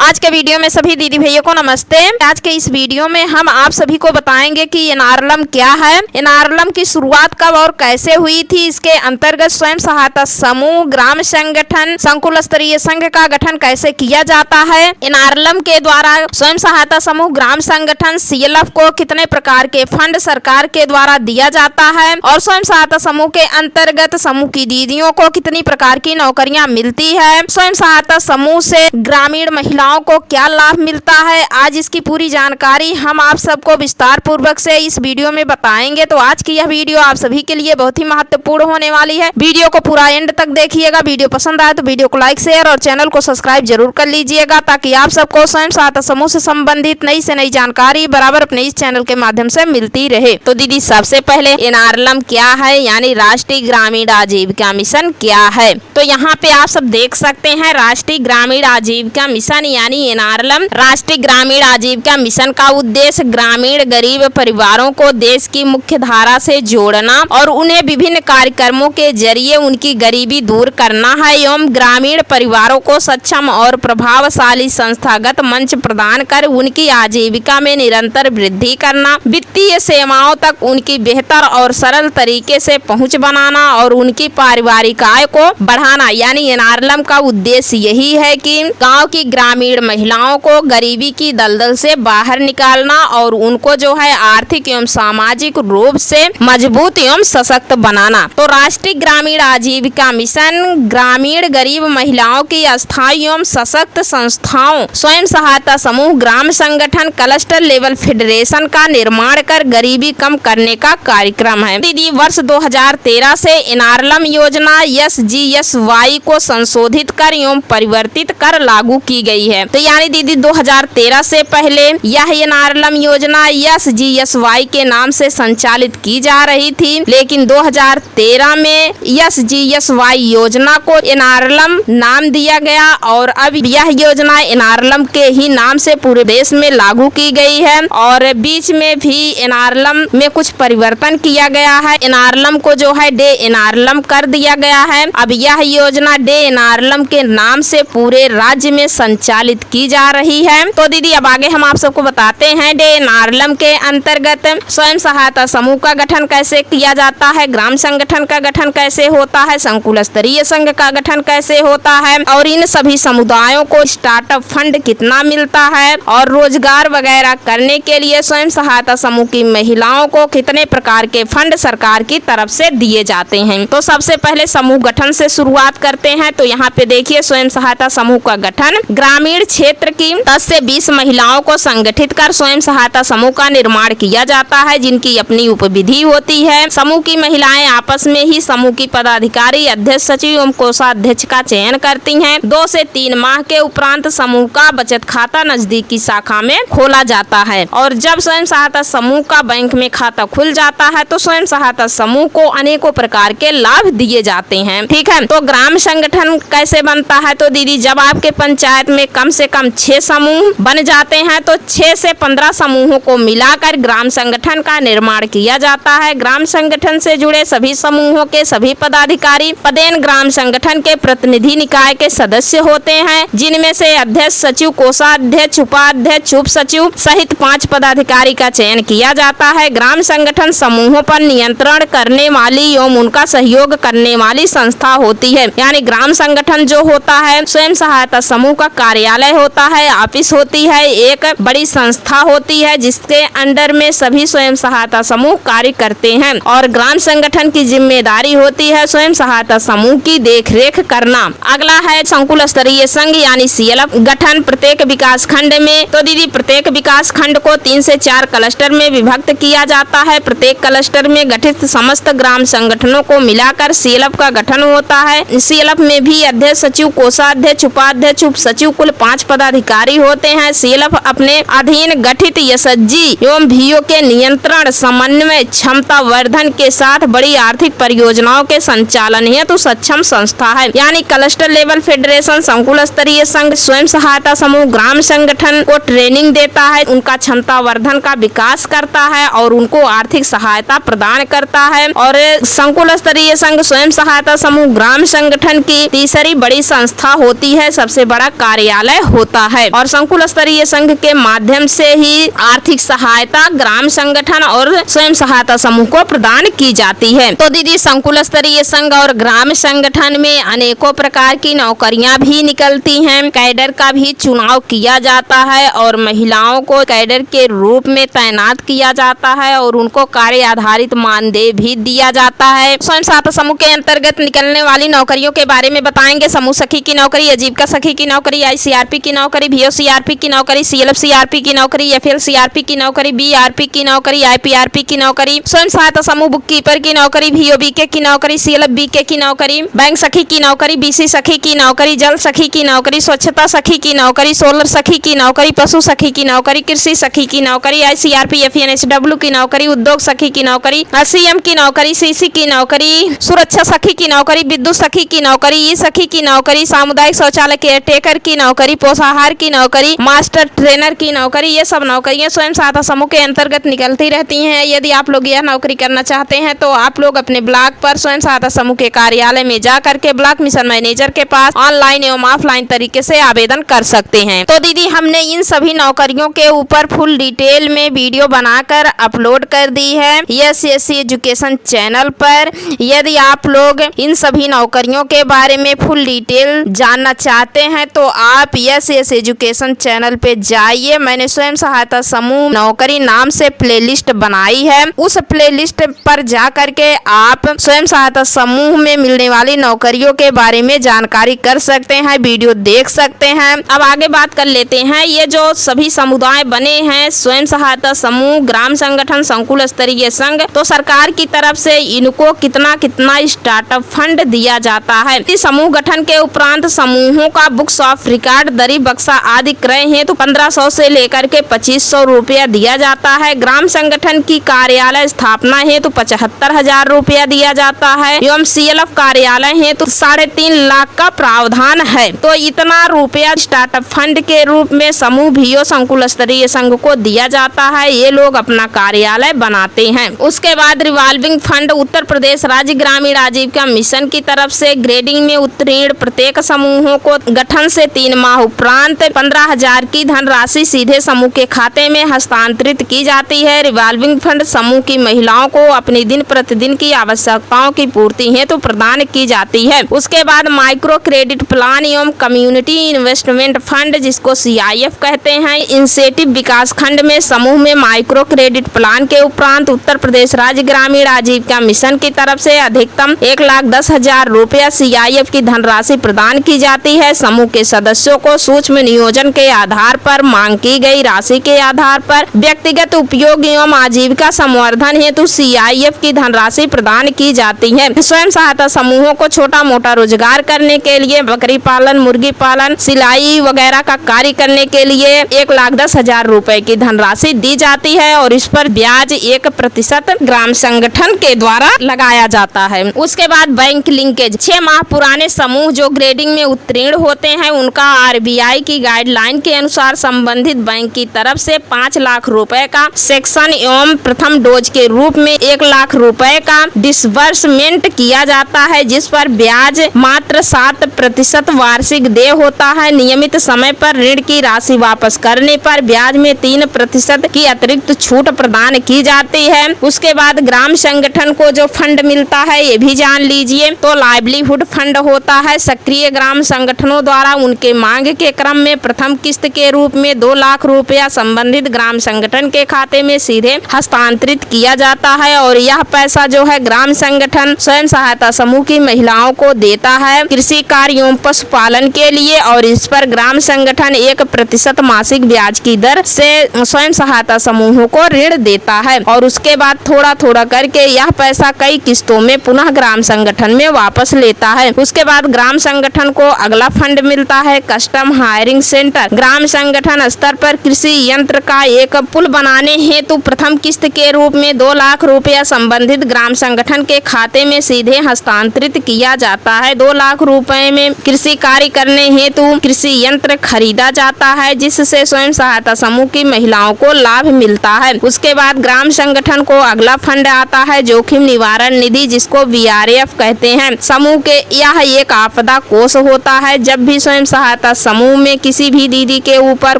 आज के वीडियो में सभी दीदी भैया को नमस्ते। आज के इस वीडियो में हम आप सभी को बताएंगे कि एनआरएलएम क्या है, एनआरएलएम की शुरुआत कब और कैसे हुई थी, इसके अंतर्गत स्वयं सहायता समूह, ग्राम संगठन, संकुल स्तरीय संघ का गठन कैसे किया जाता है, एनआरएलएम के द्वारा स्वयं सहायता समूह, ग्राम संगठन, सीएलएफ को कितने प्रकार के फंड सरकार के द्वारा दिया जाता है और स्वयं सहायता समूह के अंतर्गत समूह की दीदियों को कितनी प्रकार की नौकरियां मिलती है, स्वयं सहायता समूह से ग्रामीण महिलाओं को क्या लाभ मिलता है। आज इसकी पूरी जानकारी हम आप सबको विस्तार पूर्वक से इस वीडियो में बताएंगे। तो आज की यह वीडियो आप सभी के लिए बहुत ही महत्वपूर्ण होने वाली है। वीडियो को पूरा एंड तक देखिएगा। वीडियो पसंद आए तो वीडियो को लाइक, शेयर और चैनल को सब्सक्राइब जरूर कर लीजिएगा, ताकि आप सबको स्वयं सहायता समूह से संबंधित नई से नई जानकारी बराबर अपने इस चैनल के माध्यम से मिलती रहे। तो दीदी सबसे पहले एनआरएलएम क्या है, यानी राष्ट्रीय ग्रामीण आजीविका मिशन क्या है। तो यहाँ पे आप सब देख सकते हैं राष्ट्रीय ग्रामीण आजीविका मिशन यानी एनआरएलएम। राष्ट्रीय ग्रामीण आजीविका मिशन का उद्देश्य ग्रामीण गरीब परिवारों को देश की मुख्य धारा से जोड़ना और उन्हें विभिन्न कार्यक्रमों के जरिए उनकी गरीबी दूर करना है एवं ग्रामीण परिवारों को सक्षम और प्रभावशाली संस्थागत मंच प्रदान कर उनकी आजीविका में निरंतर वृद्धि करना, वित्तीय सेवाओं तक उनकी बेहतर और सरल तरीके से पहुंच बनाना और उनकी पारिवारिक आय को बढ़ाना। यानी एनआरएलएम का उद्देश्य यही है कि गांव की ग्रामीण महिलाओं को गरीबी की दलदल से बाहर निकालना और उनको जो है आर्थिक एवं सामाजिक रूप से मजबूत एवं सशक्त बनाना। तो राष्ट्रीय ग्रामीण आजीविका मिशन ग्रामीण गरीब महिलाओं की अस्थायी एवं सशक्त संस्थाओं, स्वयं सहायता समूह, ग्राम संगठन, क्लस्टर लेवल फेडरेशन का निर्माण कर गरीबी कम करने का कार्यक्रम है। दीदी वर्ष 2013 से एनआरएलएम योजना SGSY को संशोधित कर एवं परिवर्तित कर लागू की गई है। तो यानी दीदी 2013 से पहले यह एनआरएलएम योजना SGSY के नाम से संचालित की जा रही थी, लेकिन 2013 में SGSY योजना को एनआरएलएम नाम दिया गया और अब यह योजना एनआरएलएम के ही नाम से पूरे देश में लागू की गई है। और बीच में भी एनआरएलएम में कुछ परिवर्तन किया गया है, एनआरएलएम को जो है डे एनआरएलएम कर दिया गया है। अब यह योजना डे एनआरएलएम के नाम से पूरे राज्य में संचालित की जा रही है। तो दीदी अब आगे हम आप सबको बताते हैं डे एनआरएलएम के अंतर्गत स्वयं सहायता समूह का गठन कैसे किया जाता है, ग्राम संगठन का गठन कैसे होता है, संकुल स्तरीय संघ का गठन कैसे होता है और इन सभी समुदायों को स्टार्टअप फंड कितना मिलता है और रोजगार वगैरह करने के लिए स्वयं सहायता समूह की महिलाओं को कितने प्रकार के फंड सरकार की तरफ से दिए जाते हैं। तो सबसे पहले समूह गठन से शुरुआत करते हैं। तो यहाँ पे देखिए स्वयं सहायता समूह का गठन ग्रामीण क्षेत्र की 10 से 20 महिलाओं को संगठित कर स्वयं सहायता समूह का निर्माण किया जाता है, जिनकी अपनी उपविधि होती है। समूह की महिलाएं आपस में ही समूह की पदाधिकारी, अध्यक्ष, सचिव एवं कोषाध्यक्ष का चयन करती हैं। 2 से 3 माह के उपरांत समूह का बचत खाता नजदीकी शाखा में खोला जाता है और जब स्वयं सहायता समूह का बैंक में खाता खुल जाता है तो स्वयं सहायता समूह को अनेकों प्रकार के लाभ दिए जाते हैं। ठीक है, तो ग्राम संगठन कैसे बनता है। तो दीदी जब आपके पंचायत में कम से कम 6 समूह बन जाते हैं तो 6 से 15 समूहों को मिलाकर ग्राम संगठन का निर्माण किया जाता है। ग्राम संगठन से जुड़े सभी समूहों के सभी पदाधिकारी पदेन ग्राम संगठन के प्रतिनिधि निकाय के सदस्य होते हैं, जिनमें से अध्यक्ष, सचिव, कोषाध्यक्ष, उपाध्यक्ष, उप सचिव सहित 5 पदाधिकारी का चयन किया जाता है। ग्राम संगठन समूहों पर नियंत्रण करने वाली एवं उनका सहयोग करने वाली संस्था होती है। यानी ग्राम संगठन जो होता है स्वयं सहायता समूह का कार्यालय होता है, ऑफिस होती है, एक बड़ी संस्था होती है जिसके अंडर में सभी स्वयं सहायता समूह कार्य करते हैं और ग्राम संगठन की जिम्मेदारी होती है स्वयं सहायता समूह की देखरेख करना। अगला है संकुल स्तरीय संघ यानी सीएलएफ गठन प्रत्येक विकास खंड में। तो दीदी प्रत्येक विकास खंड को 3 से 4 क्लस्टर में विभक्त किया जाता है। प्रत्येक क्लस्टर में गठित समस्त ग्राम संगठनों को मिलाकर सीएलएफ का गठन होता है। सीएलएफ में भी अध्यक्ष, सचिव, कोषाध्यक्ष, उपाध्यक्ष, उप सचिव कुल 5 पदाधिकारी होते हैं। सीएलएफ अपने अधीन गठित एसएचजी एवं भीओ के नियंत्रण, समन्वय, क्षमता वर्धन के साथ बड़ी आर्थिक परियोजनाओं के संचालन हेतु सक्षम संस्था है। यानी क्लस्टर लेवल फेडरेशन, संकुल स्तरीय संघ, स्वयं सहायता समूह, ग्राम संगठन को ट्रेनिंग देता है, उनका क्षमता वर्धन का विकास करता है और उनको आर्थिक सहायता प्रदान करता है। और संकुल स्तरीय संघ, स्वयं सहायता समूह, ग्राम संगठन की तीसरी बड़ी संस्था होती है, सबसे बड़ा कार्यालय तय होता है और संकुल स्तरीय संघ के माध्यम से ही आर्थिक सहायता ग्राम संगठन और स्वयं सहायता समूह को प्रदान की जाती है। तो दीदी संकुल स्तरीय संघ और ग्राम संगठन में अनेकों प्रकार की नौकरियां भी निकलती हैं। कैडर का भी चुनाव किया जाता है और महिलाओं को कैडर के रूप में तैनात किया जाता है और उनको कार्य आधारित मानदेय भी दिया जाता है। स्वयं सहायता समूह के अंतर्गत निकलने वाली नौकरियों के बारे में बताएंगे। समूह सखी की नौकरी, आजीविका सखी की नौकरी, ICRP की नौकरी, VOCRP की नौकरी, CLF-CRP की नौकरी, FL-CRP की नौकरी, BRP की नौकरी, IPRP की नौकरी, स्वयं सहायता समूह बुक कीपर की नौकरी, VOBK की नौकरी, CLF-BK की नौकरी, बैंक सखी की नौकरी, BC सखी की नौकरी, जल सखी की नौकरी, स्वच्छता सखी की नौकरी, सोलर सखी की नौकरी, पशु सखी की नौकरी, कृषि सखी की नौकरी, ICRP FNSW की नौकरी, उद्योग सखी की नौकरी, CM की नौकरी, CC की नौकरी, सुरक्षा सखी की नौकरी, विद्युत सखी की नौकरी, ई सखी की नौकरी, सामुदायिक शौचालय केयरटेकर की नौकरी, पोषाहार की नौकरी, मास्टर ट्रेनर की नौकरी, ये सब नौकरियां स्वयं सहायता समूह के अंतर्गत निकलती रहती हैं। यदि आप लोग यह नौकरी करना चाहते हैं तो आप लोग अपने ब्लॉक पर स्वयं सहायता समूह के कार्यालय में जा करके ब्लॉक मिशन मैनेजर के पास ऑनलाइन एवं ऑफलाइन तरीके से आवेदन कर सकते हैं। तो दीदी हमने इन सभी नौकरियों के ऊपर फुल डिटेल में वीडियो बनाकर अपलोड कर दी है YesYes एजुकेशन चैनल पर। यदि आप लोग इन सभी नौकरियों के बारे में फुल डिटेल जानना चाहते हैं तो आप YesYes एजुकेशन चैनल पे जाइए। मैंने स्वयं सहायता समूह नौकरी नाम से प्लेलिस्ट बनाई है, उस प्लेलिस्ट पर जा करके आप स्वयं सहायता समूह में मिलने वाली नौकरियों के बारे में जानकारी कर सकते हैं, वीडियो देख सकते हैं। अब आगे बात कर लेते हैं, ये जो सभी समुदाय बने हैं स्वयं सहायता समूह, ग्राम संगठन, संकुल स्तरीय संघ, तो सरकार की तरफ से इनको कितना कितना स्टार्टअप फंड दिया जाता है। इस समूह गठन के उपरांत समूहों का बुक्स ऑफ रिकॉर्ड, दरी बक्सा आदि क्रय है तो 1500 से लेकर के 2500 रुपया दिया जाता है। ग्राम संगठन की कार्यालय स्थापना है तो 75,000 रुपया दिया जाता है एवं CLF कार्यालय है तो 3.5 लाख का प्रावधान है। तो इतना रुपया स्टार्टअप फंड के रूप में समूह VO संकुल स्तरीय संघ को दिया जाता है। ये लोग अपना कार्यालय बनाते हैं। उसके बाद रिवॉल्विंग फंड उत्तर प्रदेश राज्य ग्रामीण आजीविका मिशन की तरफ से ग्रेडिंग में उत्तीर्ण प्रत्येक समूहों को गठन से 3 माह उपरांत 15,000 की धनराशि सीधे समूह के खाते में हस्तांतरित की जाती है। रिवॉल्विंग फंड समूह की महिलाओं को अपनी दिन प्रतिदिन की आवश्यकताओं की पूर्ति हेतु प्रदान की जाती है। उसके बाद माइक्रो क्रेडिट प्लान एवं कम्युनिटी इन्वेस्टमेंट फंड जिसको CIF कहते हैं, इंसेटिव विकास खंड में समूह में माइक्रो क्रेडिट प्लान के उपरांत उत्तर प्रदेश राज्य ग्रामीण आजीविका मिशन की तरफ से अधिकतम 1,10,000 रुपया CIF की धनराशि प्रदान की जाती है। समूह के सदस्यों को सूक्ष्म नियोजन के आधार पर मांग की गई राशि के आधार पर व्यक्तिगत उपयोग एवं आजीविका संवर्धन हेतु CIF की धनराशि प्रदान की जाती है। स्वयं सहायता समूहों को छोटा मोटा रोजगार करने के लिए, बकरी पालन, मुर्गी पालन, सिलाई वगैरह का कार्य करने के लिए 1,10,000 रुपए की धनराशि दी जाती है और इस पर ब्याज 1% ग्राम संगठन के द्वारा लगाया जाता है। उसके बाद बैंक लिंकेज, 6 माह पुराने समूह जो ग्रेडिंग में उत्तीर्ण होते हैं उनका RBI की गाइडलाइन के अनुसार संबंधित बैंक की तरफ से 5 लाख रुपए का सेक्शन एवं प्रथम डोज के रूप में 1 लाख रुपए का डिसबर्समेंट किया जाता है, जिस पर ब्याज मात्र 7% वार्षिक देय होता है। नियमित समय पर ऋण की राशि वापस करने पर ब्याज में 3% की अतिरिक्त छूट प्रदान की जाती है। उसके बाद ग्राम संगठन को जो फंड मिलता है ये भी जान लीजिए। तो लाइवलीहुड फंड होता है, सक्रिय ग्राम संगठनों द्वारा उनके मांग के क्रम में प्रथम किस्त के रूप में 2 लाख रुपया संबंधित ग्राम संगठन के खाते में सीधे हस्तांतरित किया जाता है और यह पैसा जो है ग्राम संगठन स्वयं सहायता समूह की महिलाओं को देता है कृषि कार्य एवं पशुपालन के लिए और इस पर ग्राम संगठन 1% मासिक ब्याज की दर से स्वयं सहायता समूहों को ऋण देता है और उसके बाद थोड़ा थोड़ा करके यह पैसा कई किस्तों में पुनः ग्राम संगठन में वापस लेता है। उसके बाद ग्राम संगठन को अगला फंड मिलता है कस्टम हायरिंग सेंटर। ग्राम संगठन स्तर पर कृषि यंत्र का एक पुल बनाने हेतु प्रथम किस्त के रूप में 2 लाख रुपया संबंधित ग्राम संगठन के खाते में सीधे हस्तांतरित किया जाता है। 2 लाख रुपए में कृषि कार्य करने हेतु कृषि यंत्र खरीदा जाता है जिससे स्वयं सहायता समूह की महिलाओं को लाभ मिलता है। उसके बाद ग्राम संगठन को अगला फंड आता है जोखिम निवारण निधि जिसको VRF कहते हैं। समूह के यह एक आपदा कोष होता है। जब भी स्वयं सहायता समूह में किसी भी दीदी के ऊपर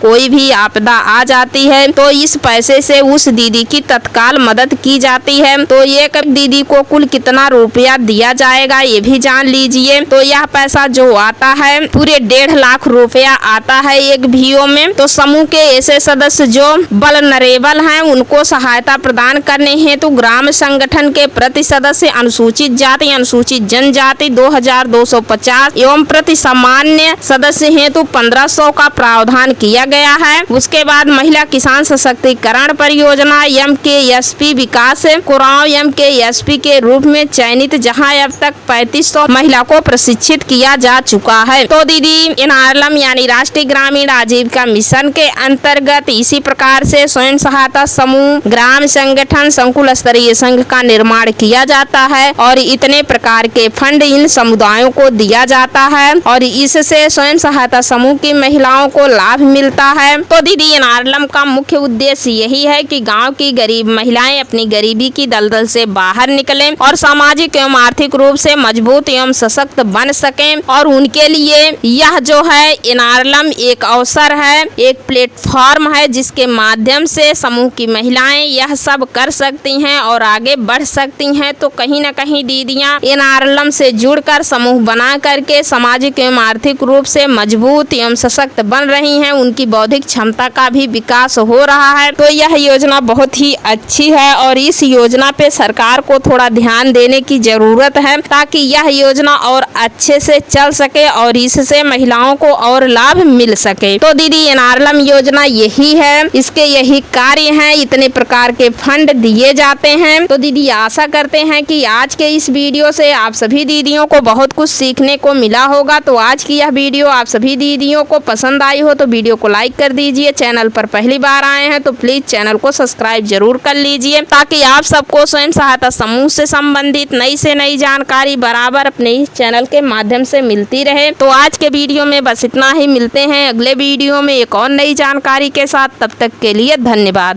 कोई भी आपदा आ जाती है तो इस पैसे से उस दीदी की तत्काल मदद की जाती है। तो एक दीदी को कुल कितना रुपया दिया जाएगा ये भी जान लीजिए। तो यह पैसा जो आता है पूरे 1.5 लाख रुपया आता है एक VO में। तो समूह के ऐसे सदस्य जो वल्नरेबल हैं उनको सहायता प्रदान करने हेतु ग्राम संगठन के प्रति सदस्य अनुसूचित जाति अनुसूचित जनजाति 2250 एवं प्रति सामान्य सदस्य हेतु 1500 का प्रावधान किया गया है। उसके बाद महिला किसान सशक्तिकरण परियोजना MKSP विकास कोराव MKSP के रूप में चयनित, जहां अब तक 3500 महिला को प्रशिक्षित किया जा चुका है। तो दीदी NRLM यानी राष्ट्रीय ग्रामीण आजीविका मिशन के अंतर्गत इसी प्रकार से स्वयं सहायता समूह ग्राम संगठन संकुल स्तरीय संघ का निर्माण किया जाता है और इतने प्रकार के फंड इन समुदायों को दिया जाता है और इससे स्वयं सहायता समूह की महिलाओं को लाभ मिलता है। तो दीदी NRLM का मुख्य उद्देश्य यही है कि गांव की गरीब महिलाएं अपनी गरीबी की दलदल से बाहर निकलें और सामाजिक एवं आर्थिक रूप से मजबूत एवं सशक्त बन सकें। और उनके लिए यह जो है NRLM एक अवसर है, एक प्लेटफॉर्म है जिसके माध्यम से समूह की महिलाएं यह सब कर सकती हैं और आगे बढ़ सकती हैं। तो कहीं न कहीं दीदियां NRLM से जुड़कर समूह बना करके सामाजिक एवं आर्थिक रूप से मजबूत एवं सशक्त बन रही हैं, उनकी बौद्धिक क्षमता का भी विकास हो रहा है। तो यह योजना बहुत ही अच्छी है और इस योजना पे सरकार को थोड़ा ध्यान देने की जरूरत है ताकि यह योजना और अच्छे से चल सके और इससे महिलाओं को और लाभ मिल सके। तो दीदी NRLM योजना यही है, इसके यही कार्य हैं, इतने प्रकार के फंड दिए जाते हैं। तो दीदी आशा करते हैं कि आज के इस वीडियो से आप सभी दीदियों को बहुत कुछ सीखने को मिला होगा। तो आज की यह वीडियो आप सभी दीदियों को पसंद आई हो तो वीडियो को लाइक कर दीजिए। चैनल पर पहली बार आए हैं तो प्लीज चैनल को सब्सक्राइब जरूर कर लीजिए ताकि आप सबको स्वयं सहायता समूह से संबंधित नई से नई जानकारी बराबर अपने इस चैनल के माध्यम से मिलती रहे। तो आज के वीडियो में बस इतना ही, मिलते हैं अगले वीडियो में एक और नई जानकारी के साथ। तब तक के लिए धन्यवाद।